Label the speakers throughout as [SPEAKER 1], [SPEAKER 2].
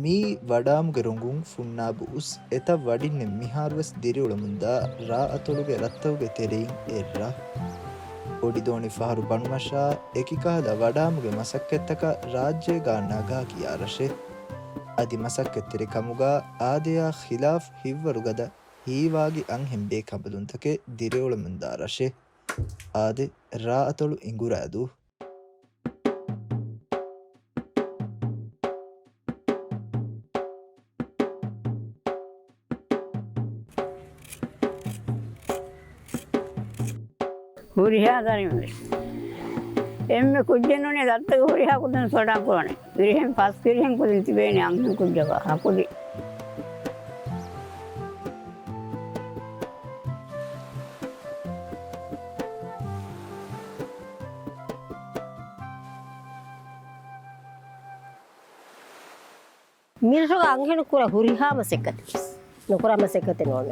[SPEAKER 1] Me ವಡಾಮುಗೆ ರೊಂಗುಂ ಫುಣ್ಣಾಬು ಉಸ್ ಎತ ವಡಿನ್ನೆ ಮಿಹಾರ್ವೆಸ್ ದಿರಿಯುಳ ಮುಂದ ರಾ ಅತೊಳುಗೆ ರತ್ತವುಗೆ ತೆರೆಯಿಂ ಎರ್ರ ಒಡಿದೋಣಿ ಫಹರು ಬಣ್ಮಶಾ ಎಕಿಕಾದ ವಡಾಮುಗೆ ಮಸಕ್ಕೆತ್ತಕ ರಾಜ್ಯೇಗಾ ನಗಾ ಕಿಯಾರಶೆ ಅದಿ ಮಸಕ್ಕೆತ್ತಿರೆ ಕಮುಗ ಆದೆಯ ಖಿಲಾಫ್ ಹಿವ್ವರುಗದ ಹೀವಾಗಿ ಅಂಹೆಂಬೇ ಕಬದುಂತಕೆ ದಿರೆಯುಳ ಮುಂದಾರಶೆ ಆದೆ ರಾ ಅತೊಳು ಇಂಗುರಾದು
[SPEAKER 2] ಹುರಿಯಾದಾನೆ ಎಮ್ಮೆ ಕುಜ್ಜೆನೋನೆ ದತ್ತಗೆ ಹುರಿ ಹಾಕುದನ್ನು ಸೊಡ ಹಾಕೋಣೆ ಹಿರಿಹೆಂ ಫಸ್ಟ್ ಹಿರಿಹೆಂ ಕುದಿಲ್ತಿ ಬೇನೆ ಅಂಗನ ಕುಜ್ಜಗ ಹಾಕುದಿ
[SPEAKER 3] මිනිස්සුගේ අංගෙන කුර හුරිහාම සෙකති නොකරම සෙකති නෝන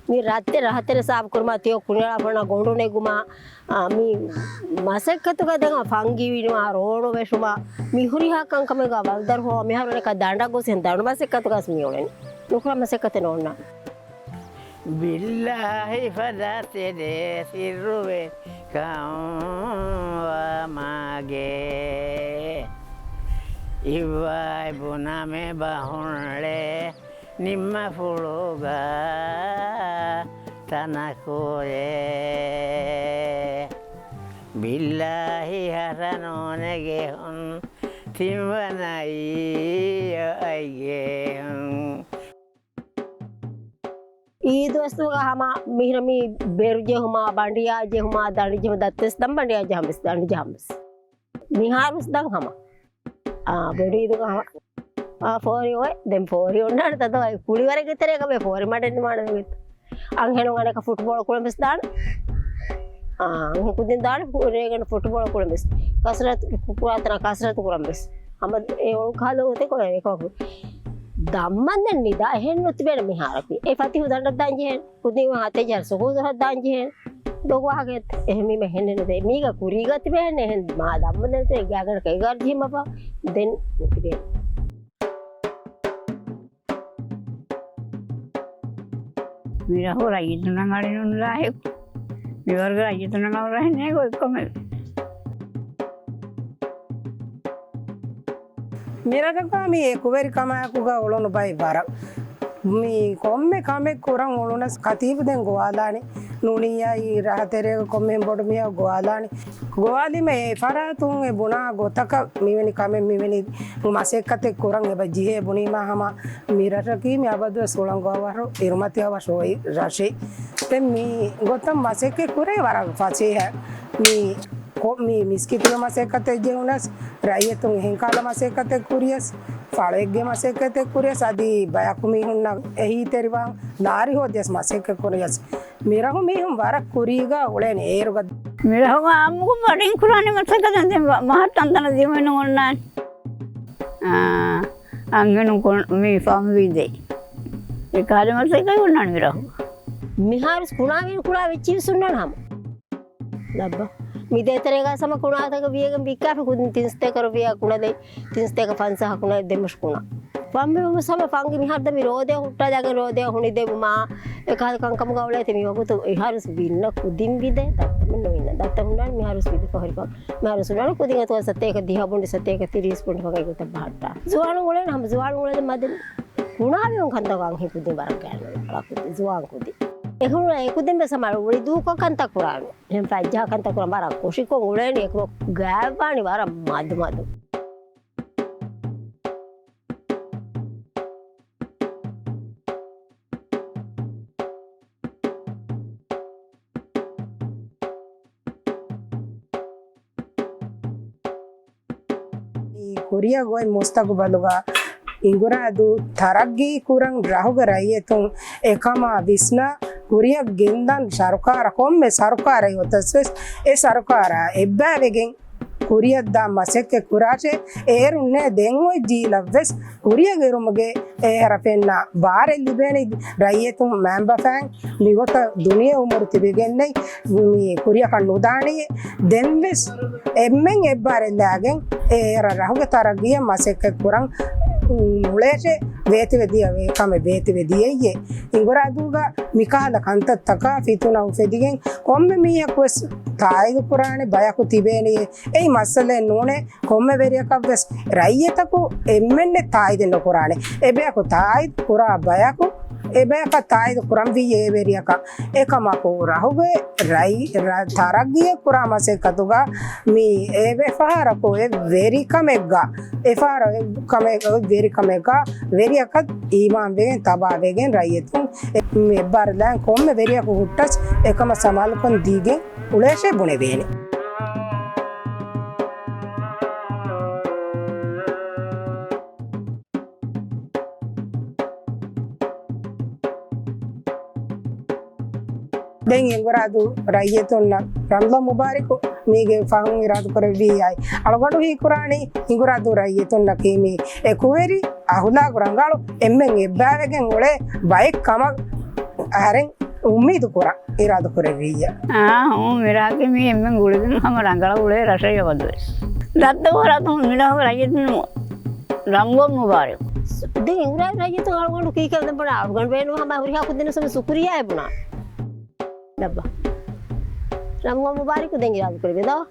[SPEAKER 3] මේ රාත්‍යේ රහතර සාබ කුරම තිය කුණලා පණ ගොඬුනේ ගුමා මේ මසෙකතුක දඟ ෆංගි විනවා රෝණෝ වෙසුමා මේ හුරිහා කංකමක වල්දර හො මෙහරනේ ක දාණ්ඩක් ගොසෙන් දාණු මසෙකතුකස් මියෝනේ නොකරම සෙකති නෝන
[SPEAKER 2] billahi fadasede sirruwe kaamage Iwai buname bahonle nimma fuloga tanakoye billahi haranonege hon timwanai aige
[SPEAKER 3] ई दोस्तों का हमा मिहरमी बेरुजे हुमा बांडिया जे हुमा दांडी जे दत्तेस दम बांडिया जे हमस दांडी जे हमस मिहारुस दंग हमा बेड़ी ಇದು ಫೋರಿ ಹೋಯ್ ದೆಂ ಫೋರಿ ಉಂಡಾಡ್ತದ ಕುಳಿವರೆಗೆ ತೆರೆಗ ಬೇ ಫೋರಿ ಮಾಡೇನಿ ಮಾಡಬೇಕಿತ್ತು ಹಂಗೆ ಹೇಳೋ ಅನೇಕ ಫುಟ್ಬಾಲ್ ಕುಳಂಬಿಸ್ದಾಣ ಹಂಗೆ ಕುದ್ದಿಂದಾಣ ರೇಗಣ ಫುಟ್ಬಾಲ್ ಕುಳಂಬಿಸ್ ಕಸರತ್ ಪುರಾತನ ಕಸರತ್ ಕುಳಂಬಿಸ್ ಆಮೇಲೆ ಏಳು ಕಾಲು ಹೋತೆ ಕೊಳೆ ಕಾಕು ದಮ್ಮಂದೆ ನಿದ ಹೆಣ್ಣು ತಿಬೇಡ ಮಿಹಾರಕಿ ಏ ಫತಿ ಹುದಂಡ ದಾಂಜಿ ಹೆಣ್ ಕುದ್ದಿ ಹಾತೆ ಜರ್ಸು ಹೋದ ದಾಂಜಿ ಹೆಣ್ dogo haget ehmi me henne de miga kuriga tibe henne hen ma dammen te gagar kai gar ji mapa den tibe
[SPEAKER 2] mira hora yituna ngari nun lahe biwarga yituna ngara henne ko komme
[SPEAKER 4] mira ka mi ekuveri kama kuga olonu bai bara mi komme kame kurang olonas katib den goalani නුනියයි රහතරේ කොම්මෙන් බොඩ මිය ගෝවාලානි ගෝවාලි මේ ෆරාතුන් ඒ බුනා ගොතක මිවෙනි කමෙන් මිවෙනි මාසෙක්කතේ කුරන් එබ ජීහේ බුනීමා හම මිරටකි මේ අබද සෝලංගවවර ඉරුමතිය වශෝයි රාශි තෙ මි ගොතම් මාසෙක්කේ කුරේ වරක් ෆාචේ හැ මි මිස්කිතුල මාසෙක්කතේ ජෙුනස් රායතුන් හෙන්කාල මාසෙක්කතේ කුරියස් ෆාලෙග්ගේ මාසෙක්කතේ කුරියස් আদি බයකුමි හුන්න එහි තෙරිවන් නාරි හොදස් මාසෙක්ක කුරියස් මිරහු මිහුම් වරක් කුරීගා උලේන ඒරුග
[SPEAKER 2] මිරහු අම්මුක මඩින් කුරානේ මතකද දැන් මහත් අන්තන දිවෙන ඕනන් අංගනු මේ ෆාම් විදේ ඒ කාලේ මතකයි උන්නන් මිරහු
[SPEAKER 3] මිහාරස් කුණාගෙන කුණා වෙච්චි විසුන්නන හම ලබ්බා මිදේතරේගා සම කුණාතක වියගම් බික්කාප කුදින් තින්ස්තේ කරවියා කුණදේ තින්ස්තේ ක පන්සහ කුණා දෙමස් කුණා පම්බෙම සම ෆංගි මිහර්ද මි රෝදේ හුට්ටා දාගෙන රෝදේ හුනි දෙමුමා එකහද කංකම ගවලේ තෙමි වගුතු ඉහාරස් බින්න කුදින් විදේ දත්තම නොවින දත්ත හුන්නා මිහාරස් විද කොහරික මිහාරස් උනාන කුදින් අතව සතේක දිහා බොන්ඩි සතේක 30 පොන්ඩ වගේ ගත බහට්ටා ජුවාණු ගොලේ නම් ජුවාණු ගොලේ මද කුණාවේ උන් කන්දගන් හිපුදේ බරක් ගන්න ලකුදේ ජුවාන් කුදි ehun ekudem besamar uri du ko kanta kuran hem fajja kanta kuran bara koshi ko uleni ek gavani bara mad mad
[SPEAKER 4] korea goy mostagu baluga ingura adu taraggi kurang rahuga rayetun ekama visna korea gendan sarkara komme sarkara yotasves e sarkara ebbavegen korea da masekke kurache erunne dengo jilaves korea gerumge e harafenna bare libeni rayetun member fan migota duniya umur tibegenne mi korea kan nudani denves emmen ebbare lagen e rahuga taraggi masekke kurang මුලේෂේ වේතිවෙදිය ඒකම වේතිවෙදියේ ඉංගොරාදුග මිකාල කන්තත්තක ෆිතුනව් ෆෙදිගෙන් කොම්ම මීයක්වස් තායිදු පුරාණේ බයකු තිබේනේ එයි මස්සලේ නෝනේ කොම්ම වෙරියකක් වෙස් රයියතකු එම්මෙන්නේ තායිදෙන්න පුරාණේ එබයකු තායිද පුරා බයකු එබෑක තායිද කුරම් වී ඒවරියක ඒකමකෝ රහුගේ රයි තරගිය කුරාමසේ කතුගා මී ඒවේ ෆහරකෝ ඒ වෙරිකමෙග්ගා එෆාර කමෙග වෙරිකමෙගා වෙරියකත් ඊමාන් වෙගෙන් තබා වෙගෙන් රයියතුන් මේ බරලන් කොම්ම වෙරියක හුට්ටස් එකම සමාලකන් දීගෙන් උලේෂේ බුනේ වේනේ දැන් එංගොරාදු රයියතුන්න රම්ලා මුබාරිකු මේගේ ෆහන් ඉරාදු කරවි අය අලගඩු හි කුරාණි ඉංගොරාදු රයියතුන්න කීමි එකුවෙරි අහුලා ගුරංගාලු එම්මෙන් එබ්බාවෙගෙන් ඔලේ බයික් කම අහරෙන් උම්මීදු කුරා ඉරාදු කරවිය
[SPEAKER 2] මෙරාගේ මේ එම්මෙන් ගුලින් හම රංගල උලේ රසය වදුවේ දත්ත වරතු මිනහව රයියතුන්න රම්ගොම් මුබාරිකු
[SPEAKER 3] දැන් ඉංග්‍රාදු රයියතුන් අලගඩු කී කල්ද බණ අෆගන් වේනු හම හුරිහා කුදින සම සුකුරියා එබුණා Dabba. Ramu mubarak dengan iradat kuri bedo.